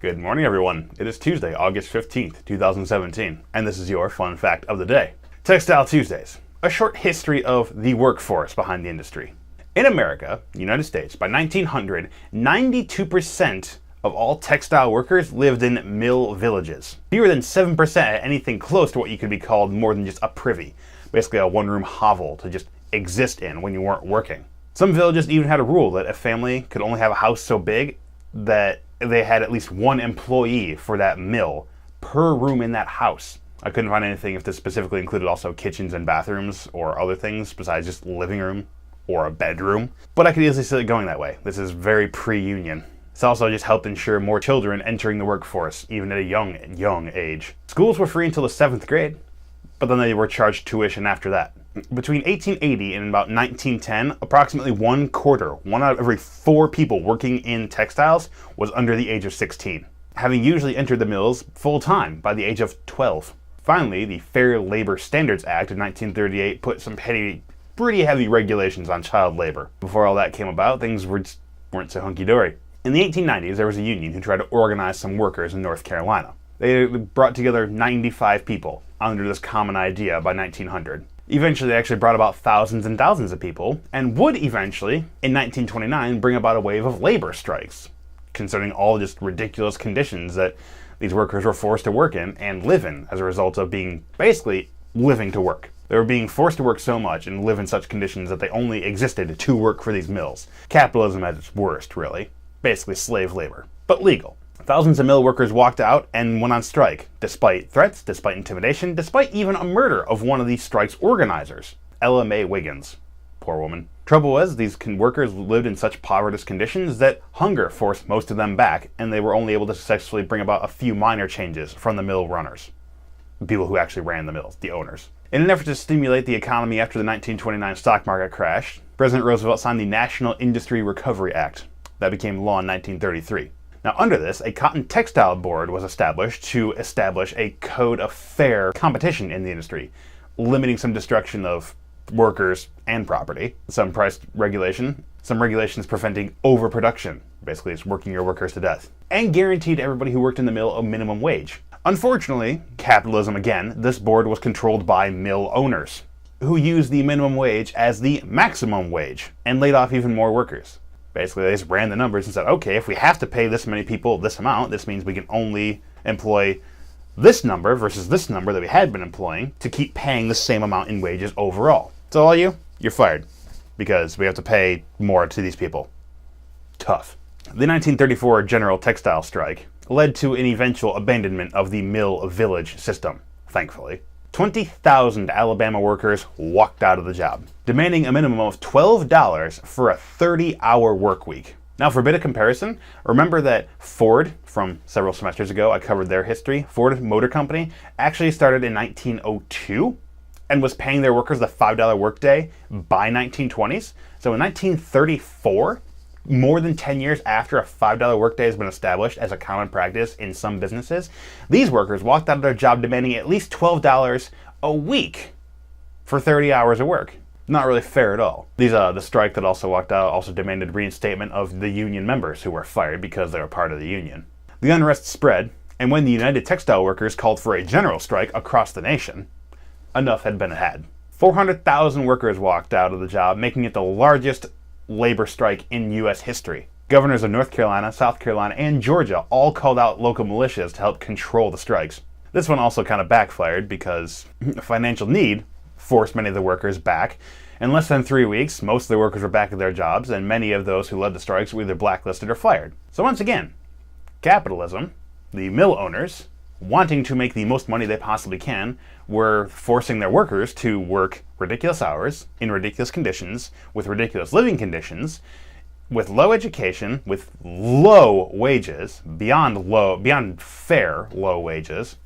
Good morning, everyone. It is Tuesday, August 15th, 2017, and this is your fun fact of the day. Textile Tuesdays, a short history of the workforce behind the industry. In America, United States, by 1900, 92% of all textile workers lived in mill villages. Fewer than 7% had anything close to what you could be called more than just a privy, basically a one-room hovel to just exist in when you weren't working. Some villages even had a rule that a family could only have a house so big that they had at least one employee for that mill per room in that house. I couldn't find anything if this specifically included also kitchens and bathrooms or other things besides just living room or a bedroom, but I could easily see it going that way. This is very pre-union. This also just helped ensure more children entering the workforce, even at a young age. Schools were free until the 7th grade, but then they were charged tuition after that. Between 1880 and about 1910, approximately one out of every 4 people working in textiles was under the age of 16, having usually entered the mills full-time by the age of 12. Finally, the Fair Labor Standards Act of 1938 put some pretty heavy regulations on child labor. Before all that came about, things weren't so hunky-dory. In the 1890s, there was a union who tried to organize some workers in North Carolina. They brought together 95 people under this common idea by 1900. Eventually, they actually brought about thousands and thousands of people, and would eventually, in 1929, bring about a wave of labor strikes, concerning all just ridiculous conditions that these workers were forced to work in and live in as a result of being basically living to work. They were being forced to work so much and live in such conditions that they only existed to work for these mills. Capitalism at its worst, really. Basically slave labor, but legal. Thousands of mill workers walked out and went on strike, despite threats, despite intimidation, despite even a murder of one of these strike's organizers, Ella Mae Wiggins. Poor woman. Trouble was, these workers lived in such poverty conditions that hunger forced most of them back, and they were only able to successfully bring about a few minor changes from the mill runners. The people who actually ran the mills, the owners. In an effort to stimulate the economy after the 1929 stock market crash, President Roosevelt signed the National Industry Recovery Act. That became law in 1933. Now, under this, a cotton textile board was established to establish a code of fair competition in the industry, limiting some destruction of workers and property, some price regulation, some regulations preventing overproduction, basically it's working your workers to death, and guaranteed everybody who worked in the mill a minimum wage. Unfortunately, capitalism again, this board was controlled by mill owners, who used the minimum wage as the maximum wage, and laid off even more workers. Basically, they just ran the numbers and said, okay, if we have to pay this many people this amount, this means we can only employ this number versus this number that we had been employing to keep paying the same amount in wages overall. So all you're fired because we have to pay more to these people. Tough. The 1934 general textile strike led to an eventual abandonment of the mill village system, thankfully. 20,000 Alabama workers walked out of the job, demanding a minimum of $12 for a 30-hour work week. Now, for a bit of comparison, remember that Ford, from several semesters ago, I covered their history, Ford Motor Company, actually started in 1902 and was paying their workers the $5 workday by 1920s. So in 1934, more than 10 years after a $5 workday has been established as a common practice in some businesses, these workers walked out of their job demanding at least $12 a week for 30 hours of work. Not really fair at all. The strike that also walked out also demanded reinstatement of the union members who were fired because they were part of the union. The unrest spread, and when the United Textile Workers called for a general strike across the nation, enough had been had. 400,000 workers walked out of the job, making it the largest labor strike in U.S. history. Governors of North Carolina, South Carolina, and Georgia all called out local militias to help control the strikes. This one also kind of backfired because financial need forced many of the workers back. In less than 3 weeks, most of the workers were back at their jobs, and many of those who led the strikes were either blacklisted or fired. So once again, capitalism, the mill owners, wanting to make the most money they possibly can, were forcing their workers to work ridiculous hours, in ridiculous conditions, with ridiculous living conditions, with low education, with low wages, beyond fair low wages.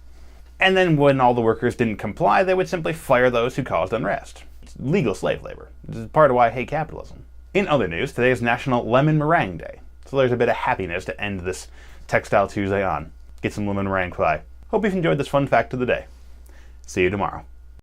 And then when all the workers didn't comply, they would simply fire those who caused unrest. It's legal slave labor. This is part of why I hate capitalism. In other news, today is National Lemon Meringue Day. So there's a bit of happiness to end this Textile Tuesday on. Get some lemon meringue pie. Hope you've enjoyed this fun fact of the day. See you tomorrow.